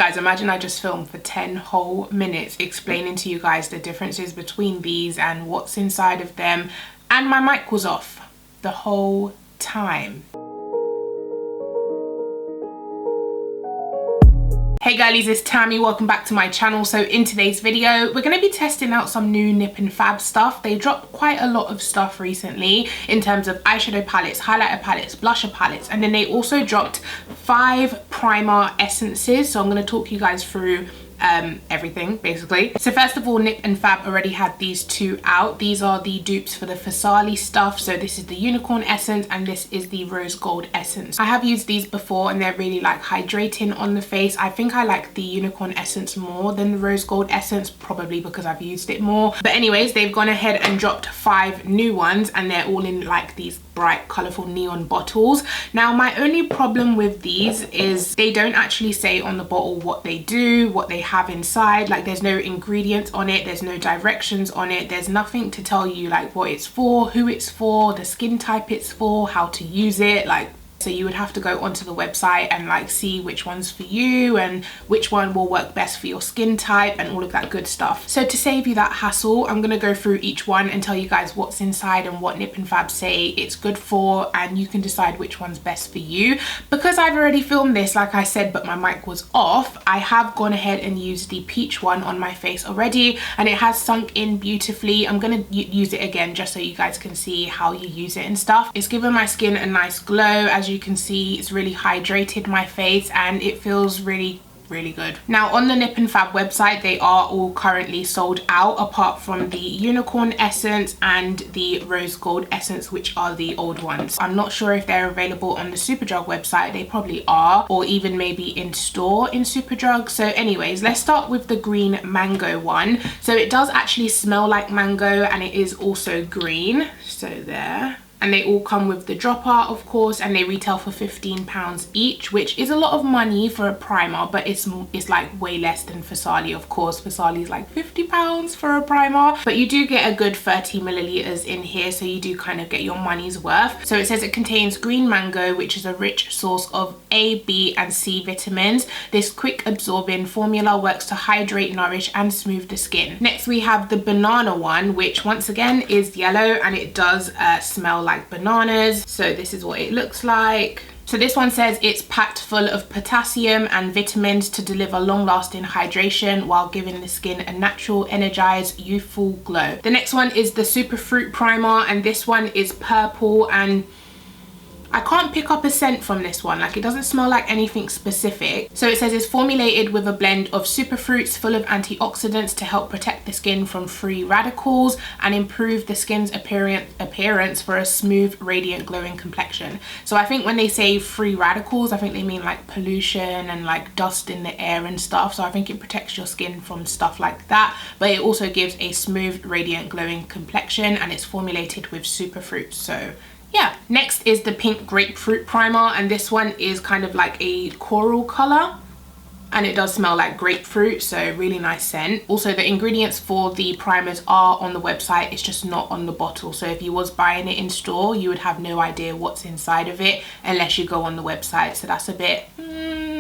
Guys, imagine I just filmed for 10 whole minutes explaining to you guys the differences between these and what's inside of them, and my mic was off the whole time. Hey girlies, it's Tammy, welcome back to my channel. So in today's video, we're going to be testing out some new Nip&Fab stuff. They dropped quite a lot of stuff recently in terms of eyeshadow palettes, highlighter palettes, blusher palettes, and then they also dropped 5 primer essences. So I'm going to talk you guys through everything basically. So first of all, Nip&Fab already had these 2 out. These are the dupes for the Fasali stuff. So this is the unicorn essence and this is the rose gold essence. I have used these before and they're really like hydrating on the face. I think I like the unicorn essence more than the rose gold essence, probably because I've used it more. But anyways, they've gone ahead and dropped 5 new ones and they're all in like these bright colorful neon bottles. Now my only problem with these is they don't actually say on the bottle what they do, what they have inside. Like there's no ingredients on it, there's no directions on it, there's nothing to tell you like what it's for, who it's for, the skin type it's for, how to use it. Like, so you would have to go onto the website and like see which one's for you and which one will work best for your skin type and all of that good stuff. So to save you that hassle, I'm gonna go through each one and tell you guys what's inside and what Nip&Fab say it's good for, and you can decide which one's best for you. Because I've already filmed this, like I said, but my mic was off, I have gone ahead and used the peach one on my face already and it has sunk in beautifully. I'm gonna use it again just so you guys can see how you use it and stuff. It's given my skin a nice glow. As you can see, it's really hydrated my face and it feels really good. Now on the Nip&Fab website, they are all currently sold out apart from the unicorn essence and the rose gold essence, which are the old ones. I'm not sure if they're available on the Superdrug website. They probably are, or even maybe in store in Superdrug. So anyways, let's start with the green mango one. So it does actually smell like mango and it is also green. So there. And they all come with the dropper, of course, and they retail for £15 each, which is a lot of money for a primer, but it's like way less than Fasali, of course. Fasali is like £50 for a primer, but you do get a good 30 milliliters in here, so you do kind of get your money's worth. So it says it contains green mango, which is a rich source of A, B, and C vitamins. This quick absorbing formula works to hydrate, nourish, and smooth the skin. Next, we have the banana one, which once again is yellow, and it does smell like bananas. So this is what it looks like. So this one says it's packed full of potassium and vitamins to deliver long-lasting hydration while giving the skin a natural, energized, youthful glow. The next one is the Superfruit primer, and this one is purple, and I can't pick up a scent from this one. Like, it doesn't smell like anything specific. So it says it's formulated with a blend of superfruits full of antioxidants to help protect the skin from free radicals and improve the skin's appearance for a smooth, radiant, glowing complexion. So I think when they say free radicals, I think they mean like pollution and like dust in the air and stuff. So I think it protects your skin from stuff like that. But it also gives a smooth, radiant, glowing complexion, and it's formulated with superfruits. So yeah. Next is the pink grapefruit primer, and this one is kind of like a coral color and it does smell like grapefruit, so really nice scent. Also, the ingredients for the primers are on the website, it's just not on the bottle. So if you was buying it in store, you would have no idea what's inside of it unless you go on the website. So that's a bit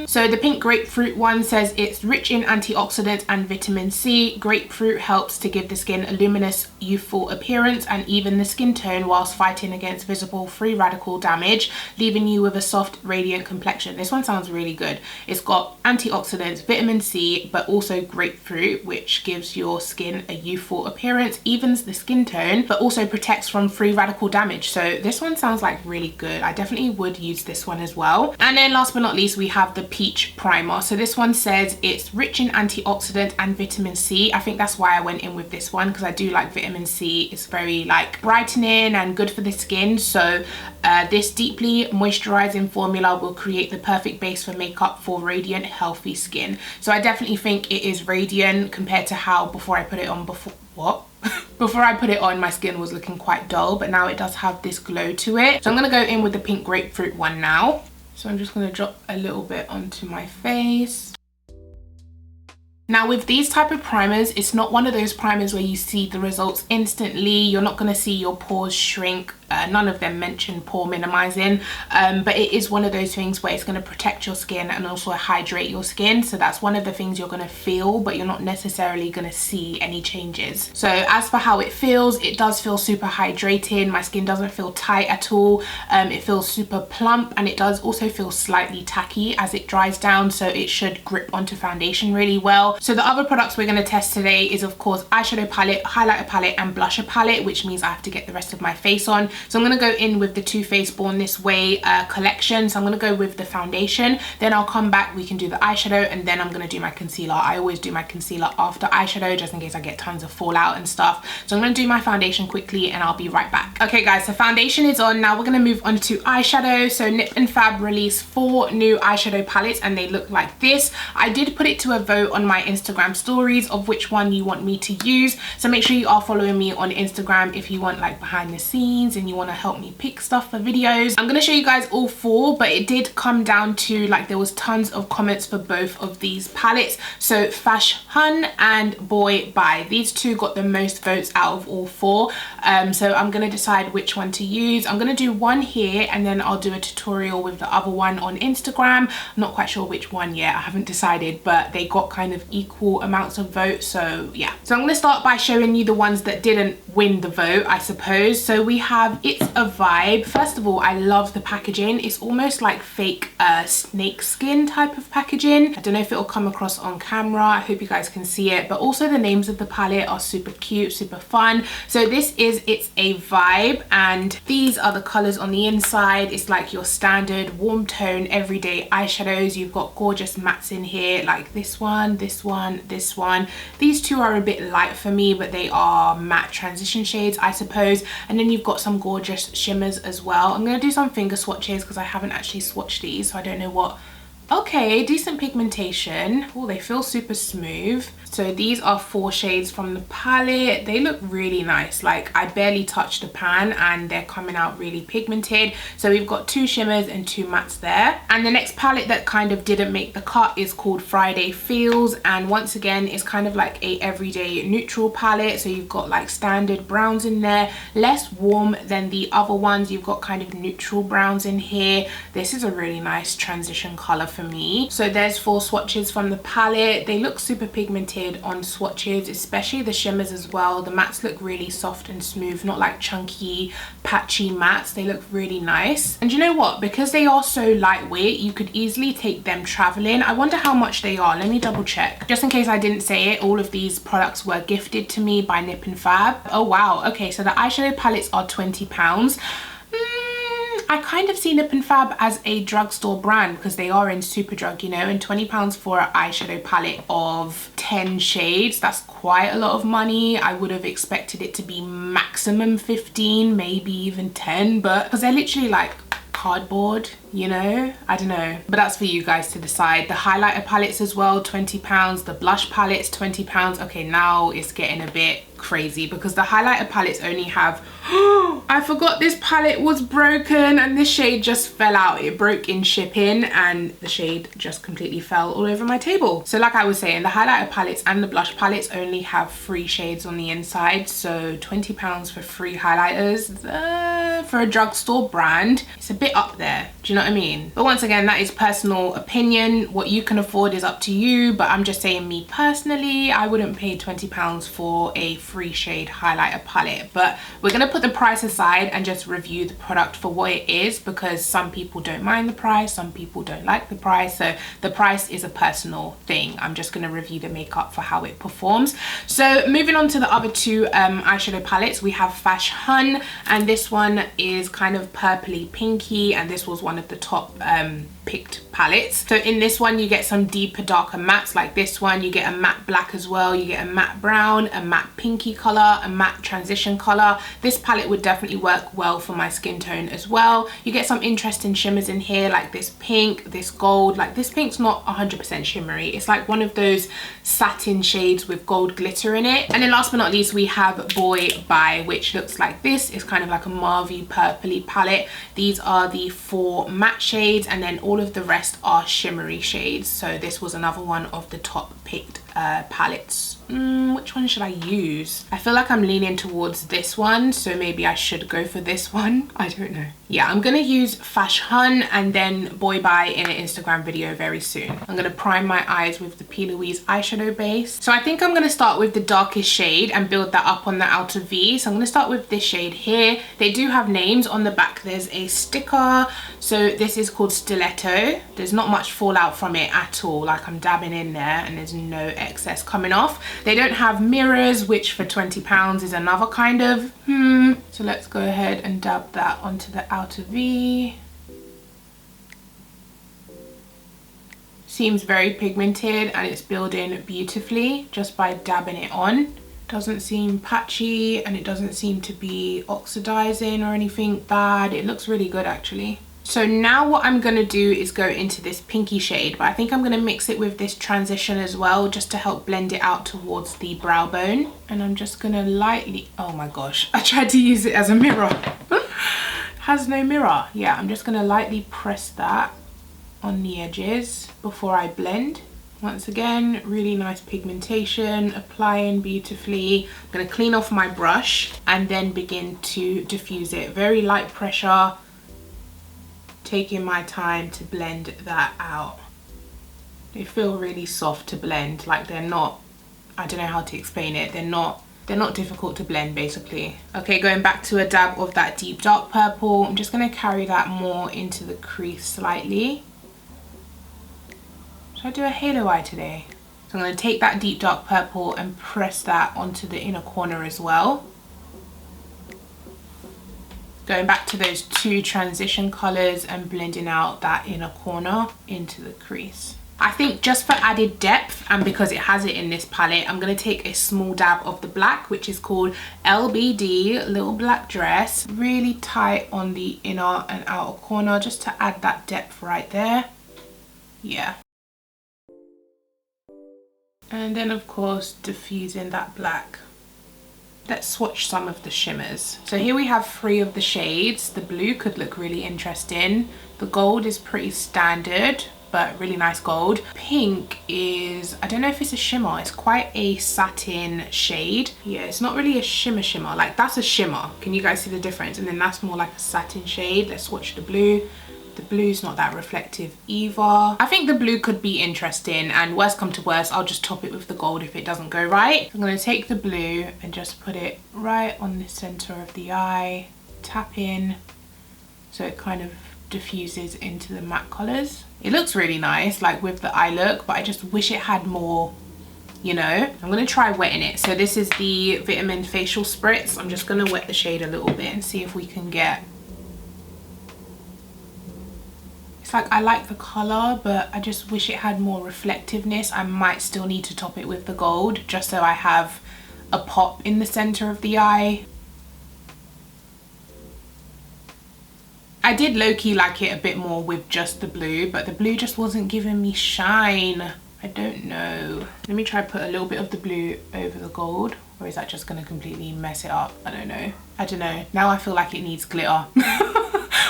So the pink grapefruit one says it's rich in antioxidants and vitamin C. Grapefruit helps to give the skin a luminous, youthful appearance and even the skin tone whilst fighting against visible free radical damage, leaving you with a soft, radiant complexion. This one sounds really good. It's got antioxidants, vitamin C, but also grapefruit, which gives your skin a youthful appearance, evens the skin tone, but also protects from free radical damage. So this one sounds like really good. I definitely would use this one as well. And then last but not least, we have the peach primer. So this one says it's rich in antioxidant and vitamin C. I think that's why I went in with this one, because I do like vitamin C. It's very like brightening and good for the skin. So this deeply moisturizing formula will create the perfect base for makeup for radiant, healthy skin. So I definitely think it is radiant compared to how before I put it on, before I put it on, my skin was looking quite dull, but now it does have this glow to it. So I'm going to go in with the pink grapefruit one now. So I'm just going to drop a little bit onto my face. Now with these type of primers, it's not one of those primers where you see the results instantly. You're not going to see your pores shrink none of them mention pore minimizing, but it is one of those things where it's going to protect your skin and also hydrate your skin. So that's one of the things you're going to feel, but you're not necessarily going to see any changes. So as for how it feels, it does feel super hydrating. My skin doesn't feel tight at all. It feels super plump, and it does also feel slightly tacky as it dries down, so it should grip onto foundation really well. So the other products we're going to test today is of course eyeshadow palette, highlighter palette and blusher palette, which means I have to get the rest of my face on. So I'm going to go in with the Too Faced Born This Way collection. So I'm going to go with the foundation, then I'll come back, we can do the eyeshadow, and then I'm going to do my concealer. I always do my concealer after eyeshadow just in case I get tons of fallout and stuff. So I'm going to do my foundation quickly and I'll be right back. Okay guys, so foundation is on. Now we're going to move on to eyeshadow. So Nip&Fab released 4 new eyeshadow palettes and they look like this. I did put it to a vote on my Instagram stories of which one you want me to use, so make sure you are following me on Instagram if you want like behind the scenes and you want to help me pick stuff for videos. I'm going to show you guys all 4, but it did come down to like there was tons of comments for both of these palettes. So Fash Hun and Boy Bye, these two got the most votes out of all 4. So I'm going to decide which one to use. I'm going to do one here and then I'll do a tutorial with the other one on Instagram. I'm not quite sure which one yet, I haven't decided, but they got kind of equal amounts of votes, so yeah. So I'm going to start by showing you the ones that didn't win the vote, I suppose. So we have It's a Vibe. First of all, I love the packaging. It's almost like fake snake skin type of packaging. I don't know if it'll come across on camera, I hope you guys can see it, but also the names of the palette are super cute, super fun. So this is It's a Vibe, and these are the colors on the inside. It's like your standard warm tone everyday eyeshadows. You've got gorgeous mattes in here like this one, this one, this one. These two are a bit light for me, but they are matte transition shades, I suppose. And then you've got some gorgeous shimmers as well. I'm going to do some finger swatches because I haven't actually swatched these, so I don't know what. Okay, decent pigmentation. Oh, they feel super smooth. So these are 4 shades from the palette. They look really nice. Like I barely touched the pan and they're coming out really pigmented. So we've got 2 shimmers and 2 mattes there. And the next palette that kind of didn't make the cut is called Friday Feels. And once again, it's kind of like a everyday neutral palette. So you've got like standard browns in there, less warm than the other ones. You've got kind of neutral browns in here. This is a really nice transition color for me. So there's 4 swatches from the palette. They look super pigmented on swatches, especially the shimmers as well. The mattes look really soft and smooth, not like chunky patchy mattes. They look really nice. And you know what, because they are so lightweight, you could easily take them traveling. I wonder how much they are. Let me double check just in case I didn't say it. All of these products were gifted to me by Nip&Fab. Oh wow, okay, so the eyeshadow palettes are £20. I kind of see Nip&Fab as a drugstore brand because they are in Superdrug, you know, and £20 for an eyeshadow palette of 10 shades, that's quite a lot of money. I would have expected it to be maximum 15, maybe even 10, but because they're literally like cardboard, you know, I don't know, but that's for you guys to decide. The highlighter palettes as well, £20. The blush palettes, £20. Okay, now it's getting a bit crazy because the highlighter palettes only have I forgot this palette was broken and this shade just fell out. It broke in shipping and the shade just completely fell all over my table. So like I was saying, the highlighter palettes and the blush palettes only have 3 shades on the inside, so £20 for 3 highlighters for a drugstore brand, it's a bit up there, do you know what I mean? But once again, that is personal opinion. What you can afford is up to you, but I'm just saying, me personally, I wouldn't pay £20 for a 3 shade highlighter palette. But we're gonna put the price aside and just review the product for what it is, because some people don't mind the price, some people don't like the price, so the price is a personal thing. I'm just gonna review the makeup for how it performs. So moving on to the other 2 eyeshadow palettes, we have Fash Hun, and this one is kind of purpley pinky, and this was one of the top picked palettes. So in this one you get some deeper darker mattes like this one, you get a matte black as well, you get a matte brown, a matte pinky color, a matte transition color. This palette would definitely work well for my skin tone as well. You get some interesting shimmers in here like this pink, this gold. Like this pink's not 100% shimmery, it's like one of those satin shades with gold glitter in it. And then last but not least we have Boy Bye, which looks like this. It's kind of like a mauvey purpley palette. These are the 4 matte shades and then all of the rest are shimmery shades. So this was another one of the top picked palettes. Which one should I use? I feel like I'm leaning towards this one, so maybe I should go for this one. I don't know. Yeah, I'm gonna use Fash Hun and then Boy Bye in an Instagram video very soon. I'm gonna prime my eyes with the P. Louise eyeshadow base. So I think I'm gonna start with the darkest shade and build that up on the outer V. So I'm gonna start with this shade here. They do have names on the back. There's a sticker. So this is called Stiletto. There's not much fallout from it at all. Like, I'm dabbing in there and there's no excess coming off. They don't have mirrors, which for £20 is another kind of So let's go ahead and dab that onto the outer V. Seems very pigmented and it's building beautifully just by dabbing it on. Doesn't seem patchy and it doesn't seem to be oxidizing or anything bad. It looks really good actually. So now what I'm going to do is go into this pinky shade, but I think I'm going to mix it with this transition as well, just to help blend it out towards the brow bone. And I'm just going to lightly, oh my gosh, I tried to use it as a mirror. Has no mirror. Yeah, I'm just going to lightly press that on the edges before I blend. Once again, really nice pigmentation, applying beautifully. I'm going to clean off my brush and then begin to diffuse it. Very light pressure. Taking my time to blend that out. They feel really soft to blend, like they're not, I don't know how to explain it, they're not difficult to blend basically. Okay, going back to a dab of that deep dark purple, I'm just going to carry that more into the crease slightly. Should I do a halo eye today? So I'm going to take that deep dark purple and press that onto the inner corner as well. Going back to those two transition colors and blending out that inner corner into the crease. I think just for added depth and because it has it in this palette, I'm going to take a small dab of the black, which is called LBD, Little Black Dress. Really tight on the inner and outer corner just to add that depth right there. Yeah. And then of course diffusing that black. Let's swatch some of the shimmers. So here we have 3 of the shades. The blue could look really interesting. The gold is pretty standard, but really nice gold. Pink is, I don't know if it's a shimmer. It's quite a satin shade. Yeah, it's not really a shimmer. Like, that's a shimmer. Can you guys see the difference? And then that's more like a satin shade. Let's swatch the blue. The blue's not that reflective either. I think the blue could be interesting, and worst come to worst, I'll just top it with the gold if it doesn't go right. I'm going to take the blue and just put it right on the center of the eye, tap in so it kind of diffuses into the matte colors. It looks really nice, like with the eye look, but I just wish it had more, you know. I'm going to try wetting it. So this is the Vietminh facial spritz. I'm just going to wet the shade a little bit and see if we can get, like, I like the color, but I just wish it had more reflectiveness. I might still need to top it with the gold just so I have a pop in the center of the eye. I did low-key like it a bit more with just the blue, but the blue just wasn't giving me shine. I don't know. Let me try put a little bit of the blue over the gold, or is that just gonna completely mess it up? I don't know. Now I feel like it needs glitter.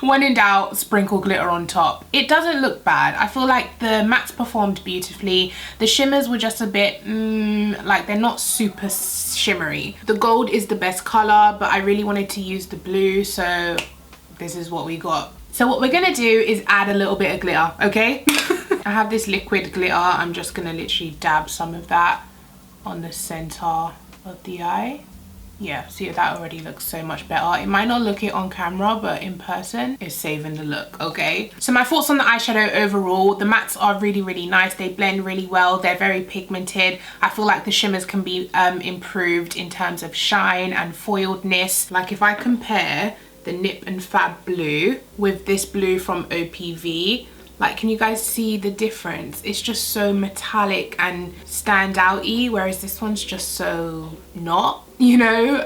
When in doubt, sprinkle glitter on top. It doesn't look bad. I feel like the mattes performed beautifully. The shimmers were just a bit, like, they're not super shimmery. The gold is the best color, but I really wanted to use the blue, so this is what we got. So what we're gonna do is add a little bit of glitter, okay? I have this liquid glitter. I'm just gonna literally dab some of that on the center of the eye. Yeah, see, that already looks so much better. It might not look it on camera, but in person it's saving the look, okay? So my thoughts on the eyeshadow overall, the mattes are really, really nice. They blend really well. They're very pigmented. I feel like the shimmers can be improved in terms of shine and foiledness. Like, if I compare the Nip&Fab blue with this blue from OPV, like, can you guys see the difference? It's just so metallic and stand out-y, whereas this one's just so not. you know.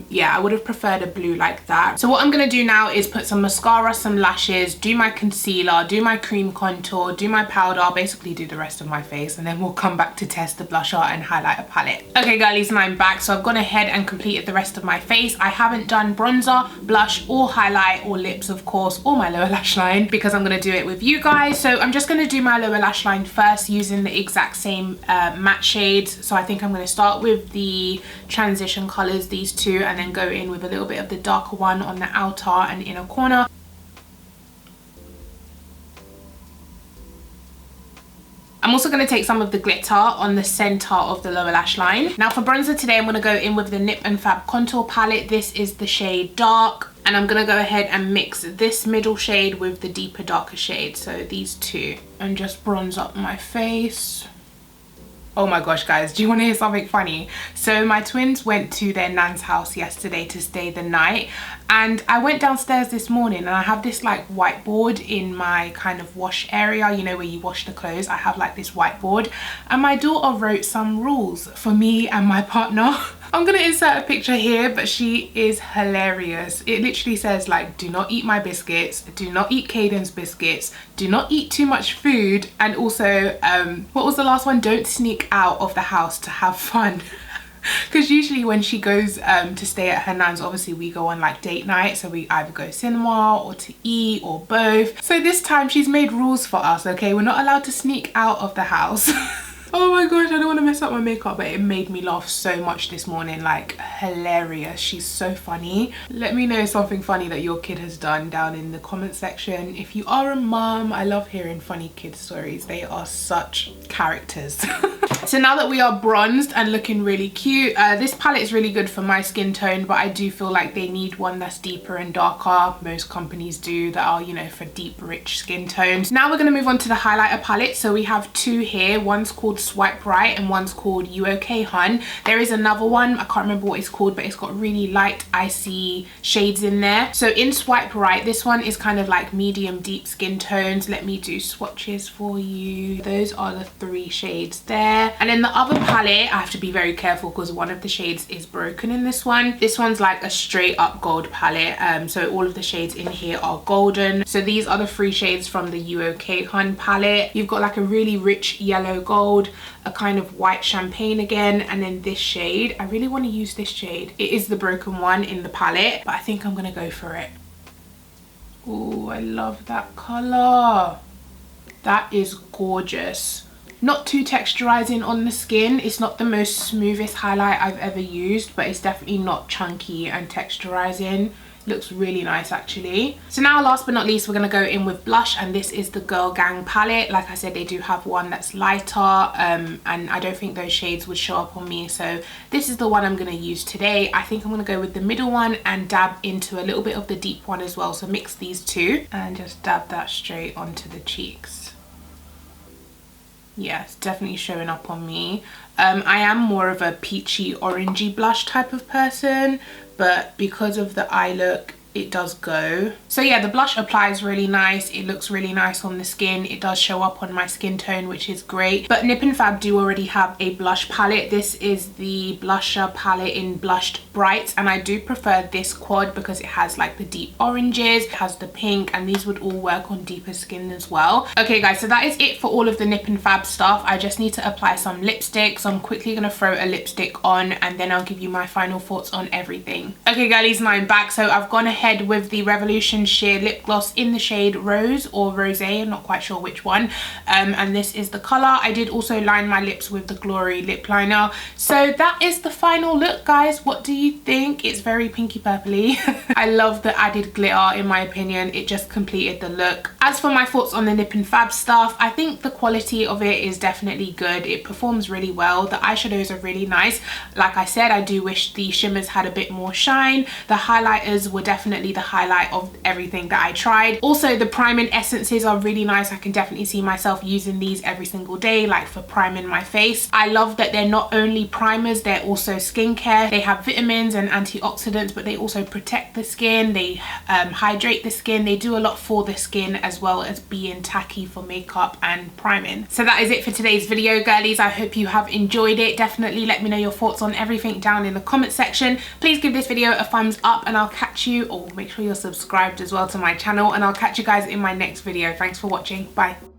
Yeah, I would have preferred a blue like that. So what I'm gonna do now is put some mascara, some lashes, do my concealer, do my cream contour, do my powder, basically do the rest of my face, and then we'll come back to test the blusher and highlighter palette. Okay girlies, and I'm back. So I've gone ahead and completed the rest of my face. I haven't done bronzer, blush, or highlight, or lips of course, or my lower lash line, because I'm gonna do it with you guys. So I'm just gonna do my lower lash line first using the exact same matte shades. So I think I'm gonna start with the transition colors, these two, and then go in with a little bit of the darker one on the outer and inner corner. I'm also going to take some of the glitter on the center of the lower lash line. Now for bronzer today, I'm going to go in with the Nip&Fab contour palette. This is the shade Dark, and I'm going to go ahead and mix this middle shade with the deeper darker shade, so these two, and just bronze up my face. Oh my gosh guys, do you want to hear something funny? So my twins went to their nan's house yesterday to stay the night, and I went downstairs this morning and I have this like whiteboard in my kind of wash area, you know, where you wash the clothes. I have like this whiteboard, and my daughter wrote some rules for me and my partner. I'm gonna insert a picture here, but she is hilarious. It literally says like, do not eat my biscuits, do not eat Caden's biscuits, do not eat too much food, and also what was the last one? Don't sneak out of the house to have fun. Because usually when she goes to stay at her nan's, obviously we go on like date night, so we either go cinema or to eat or both. So this time she's made rules for us, okay? We're not allowed to sneak out of the house. Oh my gosh, I don't want to mess up my makeup, but it made me laugh so much this morning, like hilarious. She's so funny. Let me know something funny that your kid has done down in the comment section. If you are a mum, I love hearing funny kid stories. They are such characters. So now that we are bronzed and looking really cute, this palette is really good for my skin tone, but I do feel like they need one that's deeper and darker. Most companies do, that are, you know, for deep rich skin tones. Now we're going to move on to the highlighter palette. So we have two here. One's called Swipe Right and one's called You Okay Hun. There is another one, I can't remember what it's called, but it's got really light icy shades in there. So in Swipe Right, this one is kind of like medium deep skin tones. Let me do swatches for you. Those are the three shades there. And in the other palette, I have to be very careful because one of the shades is broken in this one. This one's like a straight up gold palette, so all of the shades in here are golden. So these are the three shades from the You Okay Hun palette. You've got like a really rich yellow gold, a kind of white champagne again, and then this shade. I really want to use this shade. It is the broken one in the palette, but I think I'm gonna go for it. Oh, I love that color. That is gorgeous. Not too texturizing on the skin. It's not the most smoothest highlight I've ever used, but it's definitely not chunky and texturizing. Looks really nice actually. So now last but not least, we're going to go in with blush, and this is the Girl Gang palette. Like I said, they do have one that's lighter, and I don't think those shades would show up on me, so this is the one I'm going to use today. I think I'm going to go with the middle one and dab into a little bit of the deep one as well. So mix these two and just dab that straight onto the cheeks. Yeah, it's definitely showing up on me. I am more of a peachy orangey blush type of person, but because of the eye look, it does go. So yeah, the blush applies really nice. It looks really nice on the skin. It does show up on my skin tone, which is great. But Nip&Fab do already have a blush palette. This is the blusher palette in Blushed Bright, and I do prefer this quad because it has like the deep oranges, it has the pink, and these would all work on deeper skin as well. Okay guys, so that is it for all of the Nip&Fab stuff. I just need to apply some lipstick, so I'm quickly gonna throw a lipstick on and then I'll give you my final thoughts on everything. Okay girlies, and I'm back. So I've gone ahead with the Revolution Sheer lip gloss in the shade Rose or Rosé, I'm not quite sure which one, and this is the color. I did also line my lips with the Glory lip liner. So that is the final look guys. What do you think? It's very pinky purpley. I love the added glitter. In my opinion, it just completed the look. As for my thoughts on the Nip&Fab stuff, I think the quality of it is definitely good. It performs really well. The eyeshadows are really nice. Like I said, I do wish the shimmers had a bit more shine. The highlighters were definitely definitely the highlight of everything that I tried. Also, the priming essences are really nice. I can definitely see myself using these every single day, like for priming my face. I love that they're not only primers, they're also skincare. They have vitamins and antioxidants, but they also protect the skin. They hydrate the skin. They do a lot for the skin as well as being tacky for makeup and priming. So that is it for today's video, girlies. I hope you have enjoyed it. Definitely let me know your thoughts on everything down in the comment section. Please give this video a thumbs up, and I'll catch you, or make sure you're subscribed as well to my channel, and I'll catch you guys in my next video. Thanks for watching. Bye.